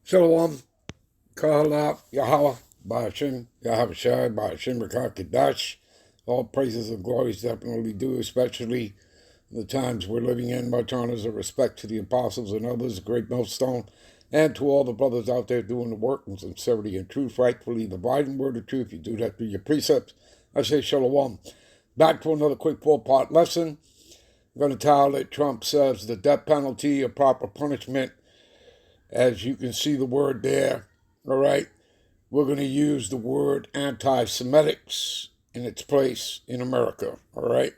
Shalom, Kahalab, Yahweh, Ba'ashim, Yahweh Shai, Ba'ashim, Rakakadash. All praises and glories definitely due, especially in the times we're living in. Much honors and respect to the apostles and others, great millstone, and to all the brothers out there doing the work in sincerity and truth, rightfully dividing word of truth. You do that through your precepts. I say shalom. Back to another quick four-part lesson. I'm going to tell that Trump says the death penalty, a proper punishment. As you can see the word there, all right? We're going to use the word anti-Semitics in its place in America, all right?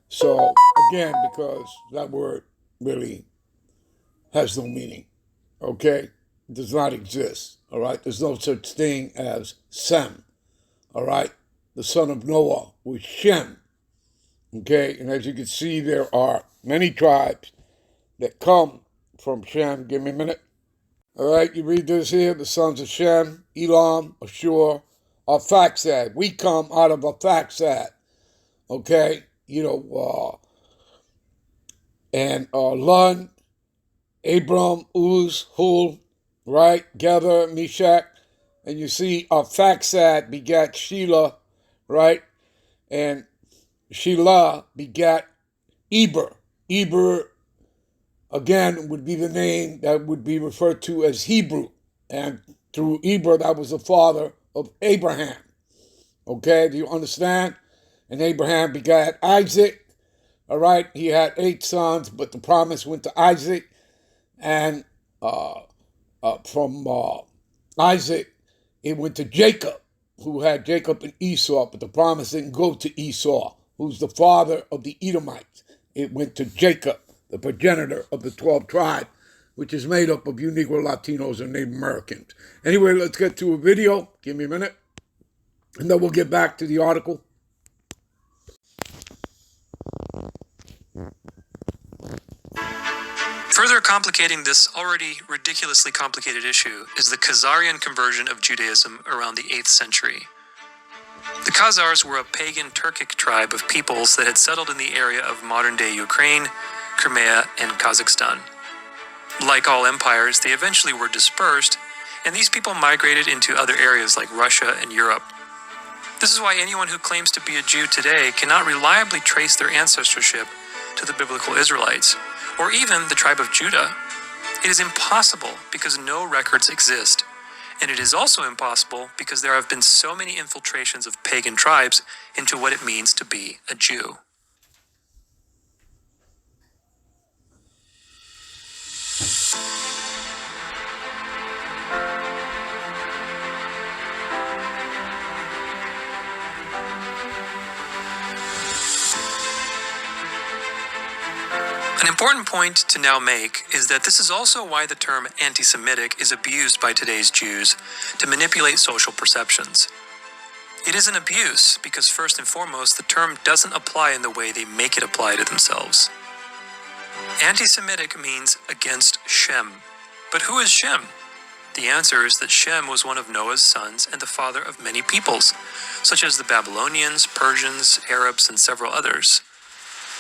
So, again, because that word really has no meaning, okay? It does not exist, all right? There's no such thing as Sem, all right? The son of Noah was Shem, okay? And as you can see, there are many tribes that come from Shem. Give me a minute. All right, you read this here. The sons of Shem, Elam, Ashur, Arphaxad. We come out of Arphaxad. Okay, and Lud, Abram, Uz, Hul, right? Gether, Meshach. And you see Arphaxad begat Shelah, right? And Shelah begat Eber. Eber, again, would be the name that would be referred to as Hebrew. And through Eber, that was the father of Abraham. Okay, do you understand? And Abraham begat Isaac. All right, he had 8 sons, but the promise went to Isaac. And from Isaac, it went to Jacob, who had Jacob and Esau, but the promise didn't go to Esau, who's the father of the Edomites. It went to Jacob, the progenitor of the 12 tribes, which is made up of you Negro Latinos and Native Americans. Anyway, let's get to a video. Give me a minute. And then we'll get back to the article. Further complicating this already ridiculously complicated issue is the Khazarian conversion of Judaism around the 8th century. The Khazars were a pagan Turkic tribe of peoples that had settled in the area of modern-day Ukraine, Crimea, and Kazakhstan. Like all empires, they eventually were dispersed, and these people migrated into other areas like Russia and Europe. This is why anyone who claims to be a Jew today cannot reliably trace their ancestorship to the biblical Israelites, or even the tribe of Judah. It is impossible because no records exist. And it is also impossible because there have been so many infiltrations of pagan tribes into what it means to be a Jew. An important point to now make is that this is also why the term anti-Semitic is abused by today's Jews to manipulate social perceptions. It is an abuse because first and foremost, the term doesn't apply in the way they make it apply to themselves. Anti-Semitic means against Shem. But who is Shem? The answer is that Shem was one of Noah's sons and the father of many peoples, such as the Babylonians, Persians, Arabs, and several others.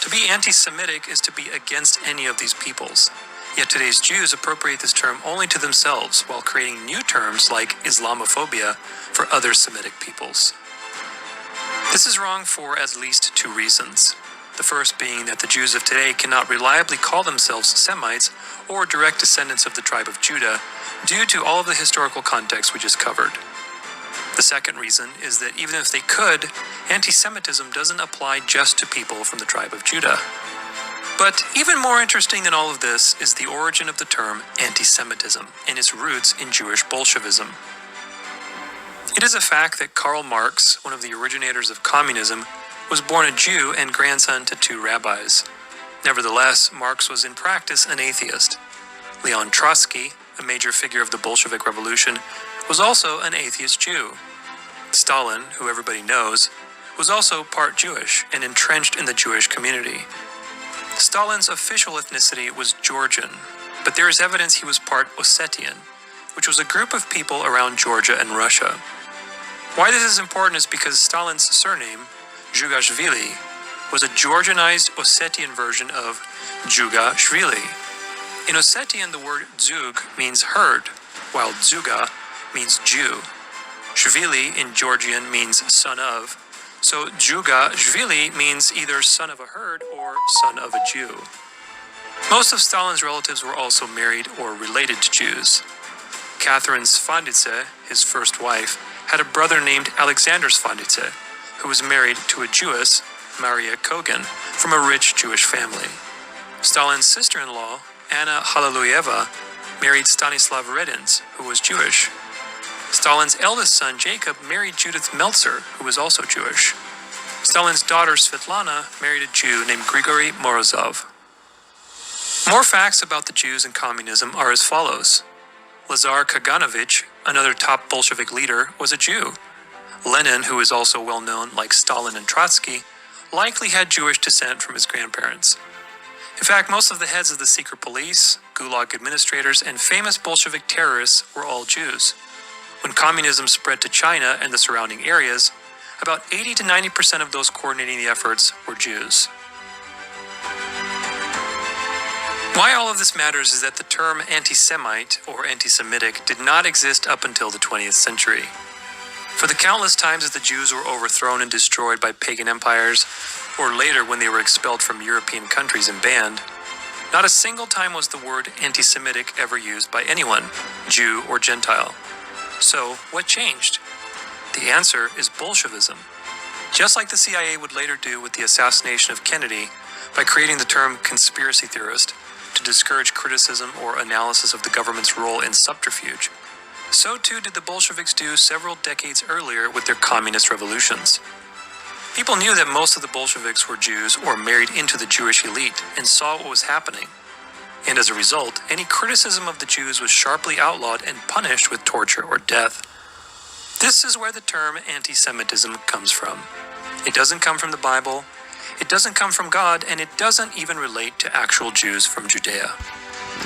To be anti-Semitic is to be against any of these peoples. Yet today's Jews appropriate this term only to themselves while creating new terms like Islamophobia for other Semitic peoples. This is wrong for at least 2 reasons. The first being that the Jews of today cannot reliably call themselves Semites or direct descendants of the tribe of Judah due to all of the historical context we just covered. The second reason is that even if they could, anti-Semitism doesn't apply just to people from the tribe of Judah. But even more interesting than all of this is the origin of the term anti-Semitism and its roots in Jewish Bolshevism. It is a fact that Karl Marx, one of the originators of communism, was born a Jew and grandson to 2 rabbis. Nevertheless, Marx was in practice an atheist. Leon Trotsky, a major figure of the Bolshevik Revolution, was also an atheist Jew. Stalin, who everybody knows, was also part Jewish and entrenched in the Jewish community. Stalin's official ethnicity was Georgian, but there is evidence he was part Ossetian, which was a group of people around Georgia and Russia. Why this is important is because Stalin's surname, Zhugashvili, was a Georgianized Ossetian version of Jugashvili. In Ossetian, the word Zug means herd, while Dzuga means Jew. Zvili in Georgian means son of, so Dzuga Zvili means either son of a herd or son of a Jew. Most of Stalin's relatives were also married or related to Jews. Catherine Svandice, his first wife, had a brother named Alexander Svandice, who was married to a Jewess, Maria Kogan, from a rich Jewish family. Stalin's sister-in-law, Anna Hallelujeva, married Stanislav Redins, who was Jewish. Stalin's eldest son, Jacob, married Judith Meltzer, who was also Jewish. Stalin's daughter, Svetlana, married a Jew named Grigory Morozov. More facts about the Jews and communism are as follows. Lazar Kaganovich, another top Bolshevik leader, was a Jew. Lenin, who is also well known like Stalin and Trotsky, likely had Jewish descent from his grandparents. In fact, most of the heads of the secret police, Gulag administrators, and famous Bolshevik terrorists were all Jews. When communism spread to China and the surrounding areas, about 80 to 90% of those coordinating the efforts were Jews. Why all of this matters is that the term anti-Semite or anti-Semitic did not exist up until the 20th century. For the countless times that the Jews were overthrown and destroyed by pagan empires, or later when they were expelled from European countries and banned, not a single time was the word anti-Semitic ever used by anyone, Jew or Gentile. So, what changed? The answer is Bolshevism. Just like the CIA would later do with the assassination of Kennedy by creating the term conspiracy theorist to discourage criticism or analysis of the government's role in subterfuge, so too did the Bolsheviks do several decades earlier with their communist revolutions. People knew that most of the Bolsheviks were Jews or married into the Jewish elite and saw what was happening. And as a result, any criticism of the Jews was sharply outlawed and punished with torture or death. This is where the term anti-Semitism comes from. It doesn't come from the Bible, it doesn't come from God, and it doesn't even relate to actual Jews from Judea.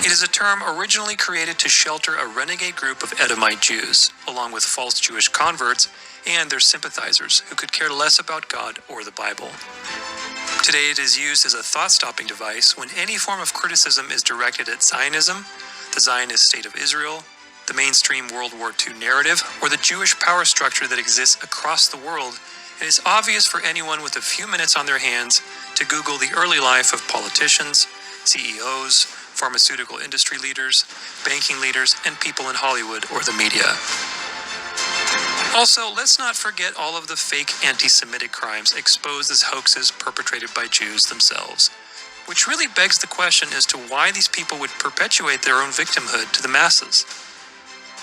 It is a term originally created to shelter a renegade group of Edomite Jews, along with false Jewish converts and their sympathizers who could care less about God or the Bible. Today it is used as a thought-stopping device when any form of criticism is directed at Zionism, the Zionist state of Israel, the mainstream World War II narrative, or the Jewish power structure that exists across the world. It is obvious for anyone with a few minutes on their hands to Google the early life of politicians, CEOs, pharmaceutical industry leaders, banking leaders, and people in Hollywood or the media. Also, let's not forget all of the fake anti-Semitic crimes exposed as hoaxes perpetrated by Jews themselves, which really begs the question as to why these people would perpetuate their own victimhood to the masses.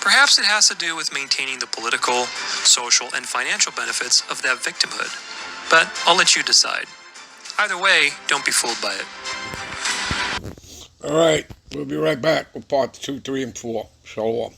Perhaps it has to do with maintaining the political, social, and financial benefits of that victimhood. But I'll let you decide. Either way, don't be fooled by it. All right, we'll be right back with part 2, 3, and 4. Shalom.